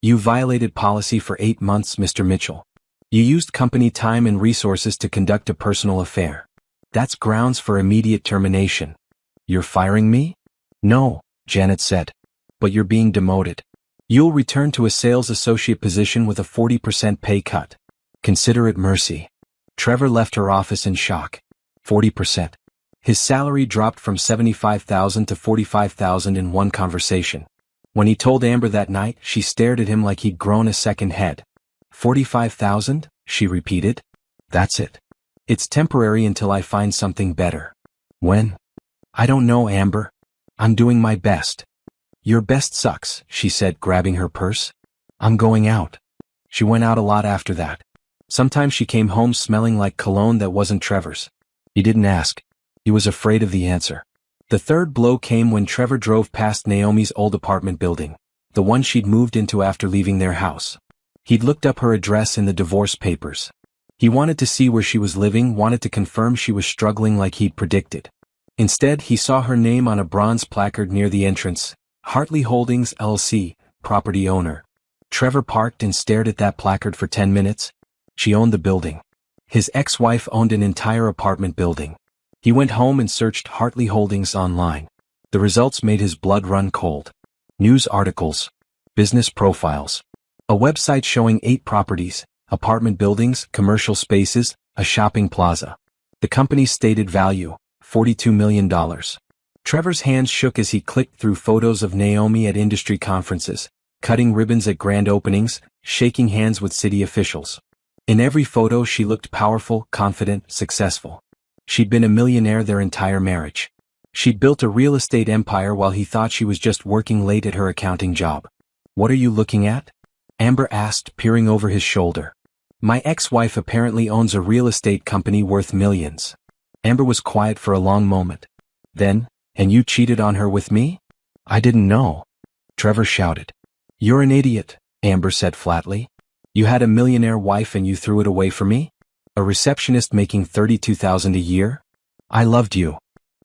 "You violated policy for 8 months, Mr. Mitchell. You used company time and resources to conduct a personal affair. That's grounds for immediate termination." "You're firing me?" "No," Janet said. "But you're being demoted. You'll return to a sales associate position with a 40% pay cut. Consider it mercy." Trevor left her office in shock. 40%. His salary dropped from $75,000 to $45,000 in one conversation. When he told Amber that night, she stared at him like he'd grown a second head. "$45,000? She repeated. "That's it. It's temporary until I find something better." "When?" "I don't know, Amber. I'm doing my best." "Your best sucks," she said, grabbing her purse. "I'm going out." She went out a lot after that. Sometimes she came home smelling like cologne that wasn't Trevor's. He didn't ask. He was afraid of the answer. The third blow came when Trevor drove past Naomi's old apartment building, the one she'd moved into after leaving their house. He'd looked up her address in the divorce papers. He wanted to see where she was living, wanted to confirm she was struggling like he'd predicted. Instead, he saw her name on a bronze placard near the entrance, Hartley Holdings LLC, property owner. Trevor parked and stared at that placard for 10 minutes. She owned the building. His ex-wife owned an entire apartment building. He went home and searched Hartley Holdings online. The results made his blood run cold. News articles, business profiles, a website showing 8 properties, apartment buildings, commercial spaces, a shopping plaza. The company's stated value, $42 million. Trevor's hands shook as he clicked through photos of Naomi at industry conferences, cutting ribbons at grand openings, shaking hands with city officials. In every photo she looked powerful, confident, successful. She'd been a millionaire their entire marriage. She'd built a real estate empire while he thought she was just working late at her accounting job. "What are you looking at?" Amber asked, peering over his shoulder. "My ex-wife apparently owns a real estate company worth millions." Amber was quiet for a long moment. Then, "And you cheated on her with me?" "I didn't know." Trevor shouted. "You're an idiot," Amber said flatly. "You had a millionaire wife and you threw it away for me? A receptionist making $32,000 a year? I loved you."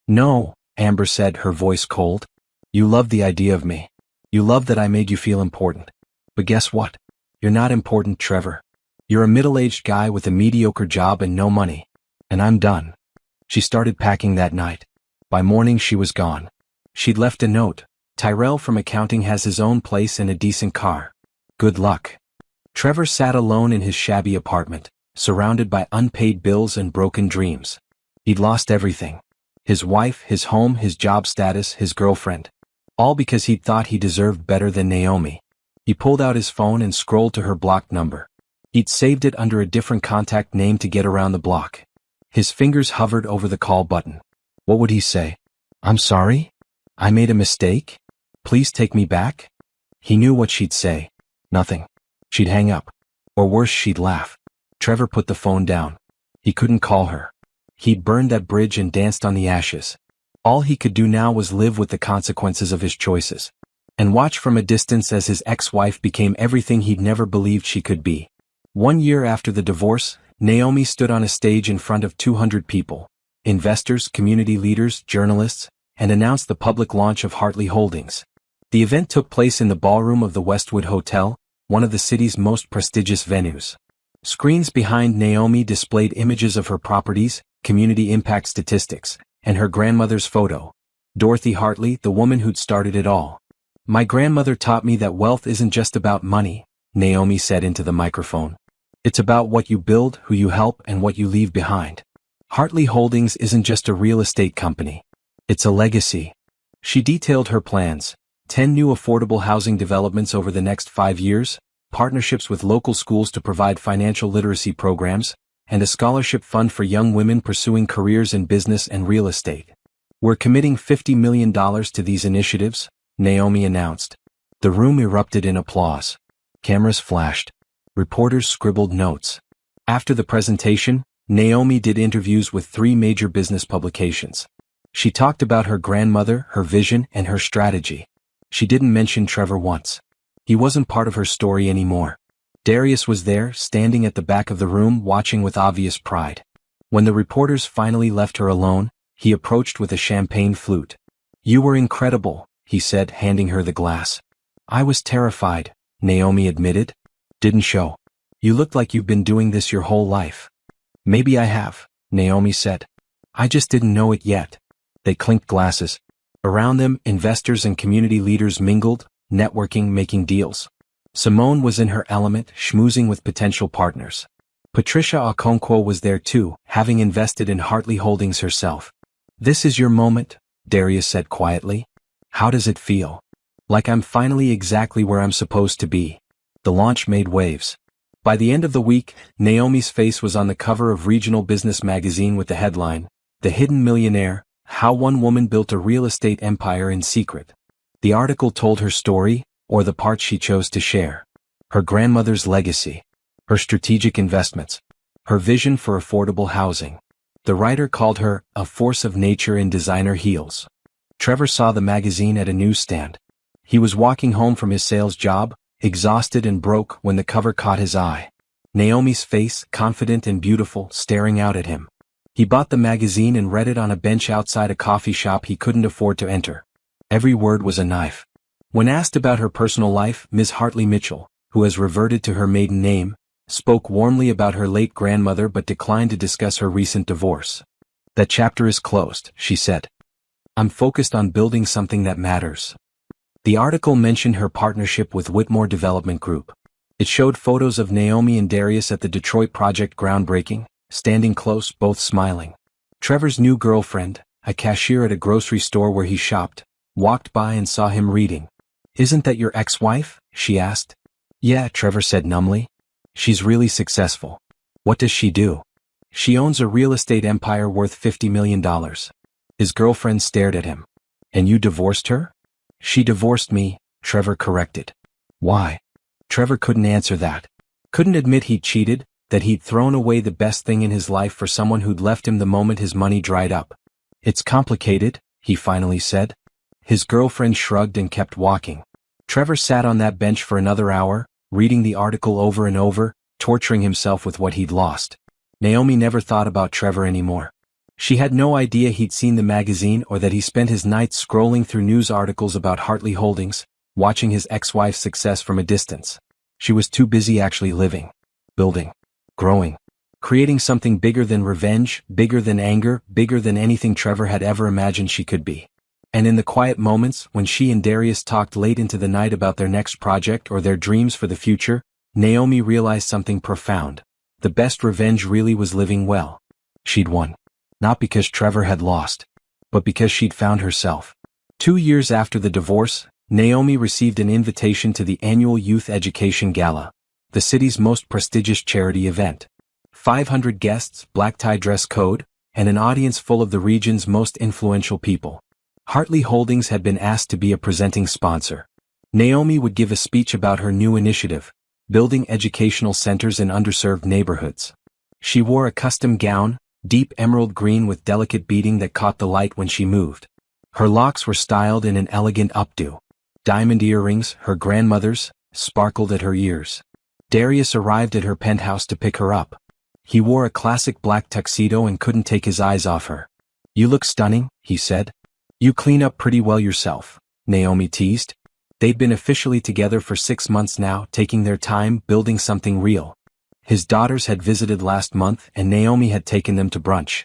"No," Amber said, her voice cold. "You loved the idea of me. You loved that I made you feel important. But guess what? You're not important, Trevor. You're a middle-aged guy with a mediocre job and no money. And I'm done." She started packing that night. By morning she was gone. She'd left a note. "Tyrell from accounting has his own place and a decent car. Good luck." Trevor sat alone in his shabby apartment, surrounded by unpaid bills and broken dreams. He'd lost everything. His wife, his home, his job status, his girlfriend. All because he'd thought he deserved better than Naomi. He pulled out his phone and scrolled to her blocked number. He'd saved it under a different contact name to get around the block. His fingers hovered over the call button. What would he say? "I'm sorry? I made a mistake? Please take me back?" He knew what she'd say. Nothing. She'd hang up. Or worse, she'd laugh. Trevor put the phone down. He couldn't call her. He'd burned that bridge and danced on the ashes. All he could do now was live with the consequences of his choices. And watch from a distance as his ex-wife became everything he'd never believed she could be. 1 year after the divorce, Naomi stood on a stage in front of 200 people, investors, community leaders, journalists, and announced the public launch of Hartley Holdings. The event took place in the ballroom of the Westwood Hotel, one of the city's most prestigious venues. Screens behind Naomi displayed images of her properties, community impact statistics, and her grandmother's photo. Dorothy Hartley, the woman who'd started it all. "My grandmother taught me that wealth isn't just about money," Naomi said into the microphone. "It's about what you build, who you help, and what you leave behind. Hartley Holdings isn't just a real estate company. It's a legacy." She detailed her plans. 10 new affordable housing developments over the next 5 years, partnerships with local schools to provide financial literacy programs, and a scholarship fund for young women pursuing careers in business and real estate. "We're committing $50 million to these initiatives," Naomi announced. The room erupted in applause. Cameras flashed. Reporters scribbled notes. After the presentation, Naomi did interviews with 3 major business publications. She talked about her grandmother, her vision, and her strategy. She didn't mention Trevor once. He wasn't part of her story anymore. Darius was there, standing at the back of the room, watching with obvious pride. When the reporters finally left her alone, he approached with a champagne flute. "You were incredible," he said, handing her the glass. "I was terrified," Naomi admitted. "Didn't show. You looked like you've been doing this your whole life." "Maybe I have," Naomi said. "I just didn't know it yet." They clinked glasses. Around them, investors and community leaders mingled, networking, making deals. Simone was in her element, schmoozing with potential partners. Patricia Okonkwo was there too, having invested in Hartley Holdings herself. "This is your moment," Darius said quietly. "How does it feel?" "Like I'm finally exactly where I'm supposed to be." The launch made waves. By the end of the week, Naomi's face was on the cover of Regional Business magazine with the headline, "The Hidden Millionaire, How One Woman Built a Real Estate Empire in Secret." The article told her story, or the part she chose to share. Her grandmother's legacy. Her strategic investments. Her vision for affordable housing. The writer called her a force of nature in designer heels. Trevor saw the magazine at a newsstand. He was walking home from his sales job, exhausted and broke, when the cover caught his eye. Naomi's face, confident and beautiful, staring out at him. He bought the magazine and read it on a bench outside a coffee shop he couldn't afford to enter. Every word was a knife. When asked about her personal life, Ms. Hartley Mitchell, who has reverted to her maiden name, spoke warmly about her late grandmother but declined to discuss her recent divorce. "That chapter is closed," she said. "I'm focused on building something that matters." The article mentioned her partnership with Whitmore Development Group. It showed photos of Naomi and Darius at the Detroit project groundbreaking, standing close, both smiling. Trevor's new girlfriend, a cashier at a grocery store where he shopped, walked by and saw him reading. "Isn't that your ex-wife?" she asked. "Yeah," Trevor said numbly. "She's really successful." "What does she do?" "She owns a real estate empire worth $50 million. His girlfriend stared at him. "And you divorced her?" "She divorced me," Trevor corrected. "Why?" Trevor couldn't answer that. Couldn't admit he'd cheated, that he'd thrown away the best thing in his life for someone who'd left him the moment his money dried up. "It's complicated," he finally said. His girlfriend shrugged and kept walking. Trevor sat on that bench for another hour, reading the article over and over, torturing himself with what he'd lost. Naomi never thought about Trevor anymore. She had no idea he'd seen the magazine or that he spent his nights scrolling through news articles about Hartley Holdings, watching his ex-wife's success from a distance. She was too busy actually living, building, growing, creating something bigger than revenge, bigger than anger, bigger than anything Trevor had ever imagined she could be. And in the quiet moments, when she and Darius talked late into the night about their next project or their dreams for the future, Naomi realized something profound. The best revenge really was living well. She'd won. Not because Trevor had lost, but because she'd found herself. 2 years after the divorce, Naomi received an invitation to the annual Youth Education Gala, the city's most prestigious charity event. 500 guests, black tie dress code, and an audience full of the region's most influential people. Hartley Holdings had been asked to be a presenting sponsor. Naomi would give a speech about her new initiative, building educational centers in underserved neighborhoods. She wore a custom gown, deep emerald green with delicate beading that caught the light when she moved. Her locks were styled in an elegant updo. Diamond earrings, her grandmother's, sparkled at her ears. Darius arrived at her penthouse to pick her up. He wore a classic black tuxedo and couldn't take his eyes off her. "You look stunning," he said. "You clean up pretty well yourself," Naomi teased. They'd been officially together for 6 months now, taking their time, building something real. His daughters had visited last month and Naomi had taken them to brunch.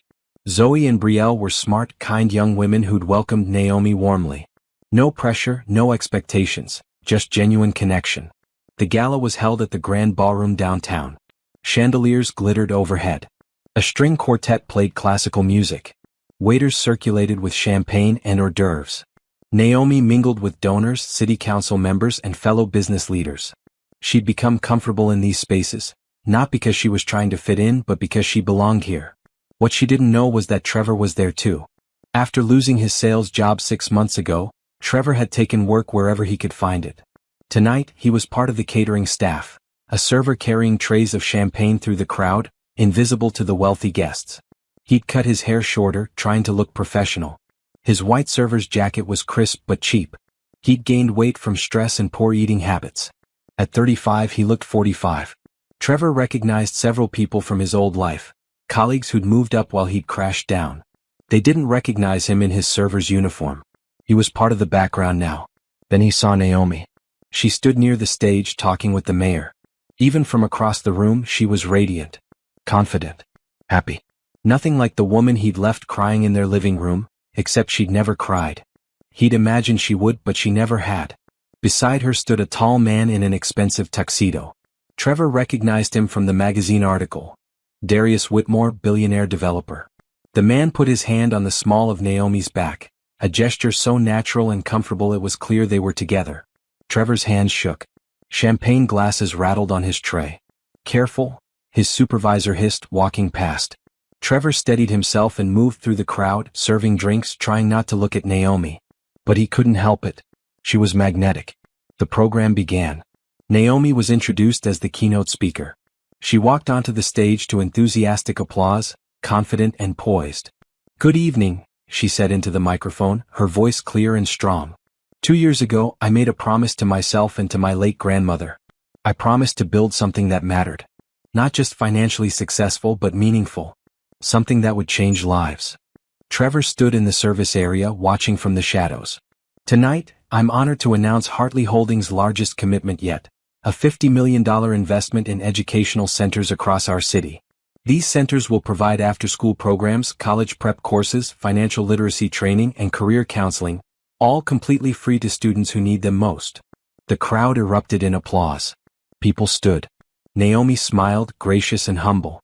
Zoe and Brielle were smart, kind young women who'd welcomed Naomi warmly. No pressure, no expectations, just genuine connection. The gala was held at the Grand Ballroom downtown. Chandeliers glittered overhead. A string quartet played classical music. Waiters circulated with champagne and hors d'oeuvres. Naomi mingled with donors, city council members, and fellow business leaders. She'd become comfortable in these spaces, not because she was trying to fit in but because she belonged here. What she didn't know was that Trevor was there too. After losing his sales job 6 months ago, Trevor had taken work wherever he could find it. Tonight, he was part of the catering staff, a server carrying trays of champagne through the crowd, invisible to the wealthy guests. He'd cut his hair shorter, trying to look professional. His white server's jacket was crisp but cheap. He'd gained weight from stress and poor eating habits. At 35 he looked 45. Trevor recognized several people from his old life, colleagues who'd moved up while he'd crashed down. They didn't recognize him in his server's uniform. He was part of the background now. Then he saw Naomi. She stood near the stage talking with the mayor. Even from across the room she was radiant, confident, happy. Nothing like the woman he'd left crying in their living room, except she'd never cried. He'd imagined she would, but she never had. Beside her stood a tall man in an expensive tuxedo. Trevor recognized him from the magazine article. Darius Whitmore, billionaire developer. The man put his hand on the small of Naomi's back, a gesture so natural and comfortable it was clear they were together. Trevor's hands shook. Champagne glasses rattled on his tray. "Careful," his supervisor hissed, walking past. Trevor steadied himself and moved through the crowd, serving drinks, trying not to look at Naomi. But he couldn't help it. She was magnetic. The program began. Naomi was introduced as the keynote speaker. She walked onto the stage to enthusiastic applause, confident and poised. "Good evening," she said into the microphone, her voice clear and strong. 2 years ago, I made a promise to myself and to my late grandmother. I promised to build something that mattered. Not just financially successful but meaningful. Something that would change lives. Trevor stood in the service area watching from the shadows. Tonight, I'm honored to announce Hartley Holdings' largest commitment yet. A $50 million investment in educational centers across our city. These centers will provide after-school programs, college prep courses, financial literacy training, and career counseling, all completely free to students who need them most. The crowd erupted in applause. People stood. Naomi smiled, gracious and humble.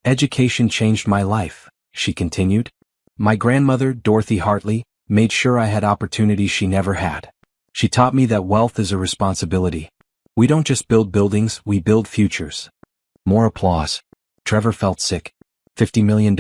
Education changed my life, she continued. My grandmother, Dorothy Hartley, made sure I had opportunities she never had. She taught me that wealth is a responsibility. We don't just build buildings, we build futures. More applause. Trevor felt sick. $50 million.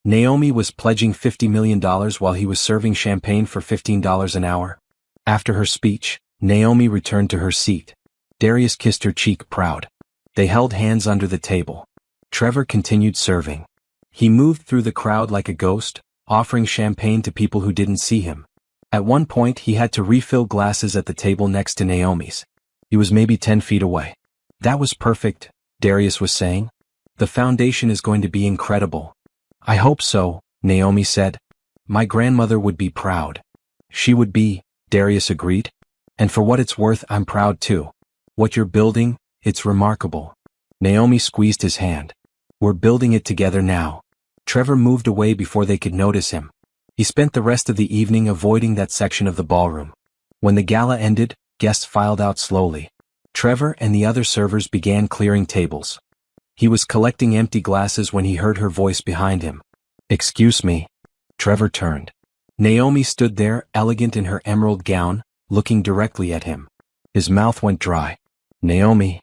Naomi was pledging $50 million while he was serving champagne for $15 an hour. After her speech, Naomi returned to her seat. Darius kissed her cheek, proud. They held hands under the table. Trevor continued serving. He moved through the crowd like a ghost, offering champagne to people who didn't see him. At one point he had to refill glasses at the table next to Naomi's. He was maybe 10 feet away. That was perfect, Darius was saying. The foundation is going to be incredible. I hope so, Naomi said. My grandmother would be proud. She would be, Darius agreed. And for what it's worth, I'm proud too. What you're building, it's remarkable. Naomi squeezed his hand. We're building it together now. Trevor moved away before they could notice him. He spent the rest of the evening avoiding that section of the ballroom. When the gala ended, guests filed out slowly. Trevor and the other servers began clearing tables. He was collecting empty glasses when he heard her voice behind him. Excuse me. Trevor turned. Naomi stood there, elegant in her emerald gown, looking directly at him. His mouth went dry. Naomi.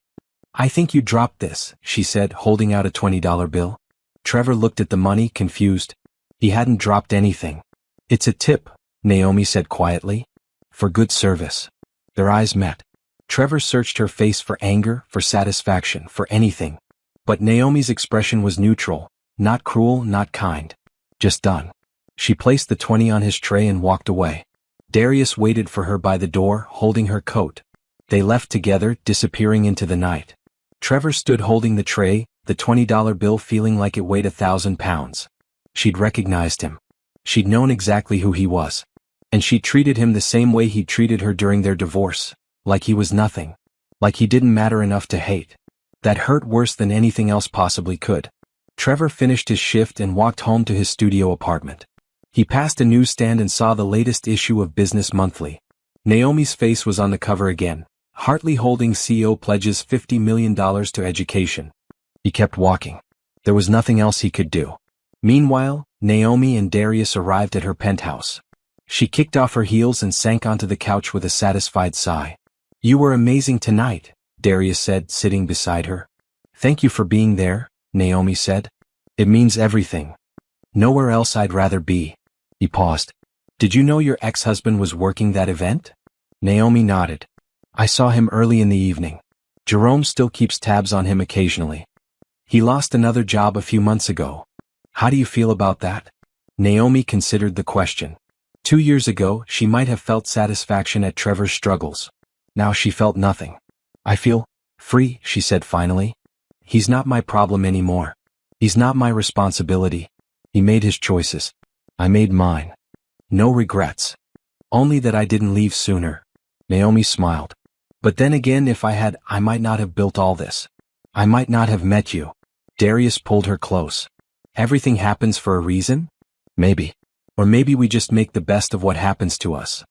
I think you dropped this, she said, holding out a $20 bill. Trevor looked at the money, confused. He hadn't dropped anything. It's a tip, Naomi said quietly. For good service. Their eyes met. Trevor searched her face for anger, for satisfaction, for anything. But Naomi's expression was neutral, not cruel, not kind. Just done. She placed the 20 on his tray and walked away. Darius waited for her by the door, holding her coat. They left together, disappearing into the night. Trevor stood holding the tray, the $20 bill feeling like it weighed 1,000 pounds. She'd recognized him. She'd known exactly who he was. And she treated him the same way he treated her during their divorce, like he was nothing. Like he didn't matter enough to hate. That hurt worse than anything else possibly could. Trevor finished his shift and walked home to his studio apartment. He passed a newsstand and saw the latest issue of Business Monthly. Naomi's face was on the cover again. Hartley Holdings CEO pledges $50 million to education. He kept walking. There was nothing else he could do. Meanwhile, Naomi and Darius arrived at her penthouse. She kicked off her heels and sank onto the couch with a satisfied sigh. You were amazing tonight, Darius said, sitting beside her. Thank you for being there, Naomi said. It means everything. Nowhere else I'd rather be. He paused. Did you know your ex-husband was working that event? Naomi nodded. I saw him early in the evening. Jerome still keeps tabs on him occasionally. He lost another job a few months ago. How do you feel about that? Naomi considered the question. 2 years ago, she might have felt satisfaction at Trevor's struggles. Now she felt nothing. I feel free, she said finally. He's not my problem anymore. He's not my responsibility. He made his choices. I made mine. No regrets. Only that I didn't leave sooner. Naomi smiled. But then again, if I had, I might not have built all this. I might not have met you. Darius pulled her close. Everything happens for a reason? Maybe. Or maybe we just make the best of what happens to us.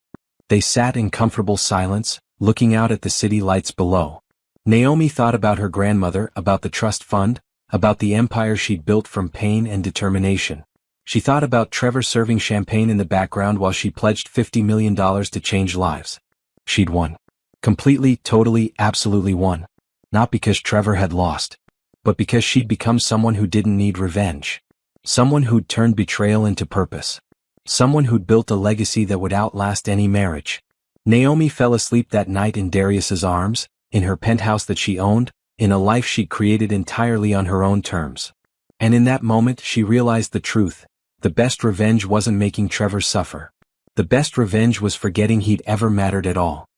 They sat in comfortable silence, looking out at the city lights below. Naomi thought about her grandmother, about the trust fund, about the empire she'd built from pain and determination. She thought about Trevor serving champagne in the background while she pledged $50 million to change lives. She'd won. Completely, totally, absolutely won. Not because Trevor had lost, but because she'd become someone who didn't need revenge. Someone who'd turned betrayal into purpose. Someone who'd built a legacy that would outlast any marriage. Naomi fell asleep that night in Darius's arms, in her penthouse that she owned, in a life she'd created entirely on her own terms. And in that moment she realized the truth. The best revenge wasn't making Trevor suffer. The best revenge was forgetting he'd ever mattered at all.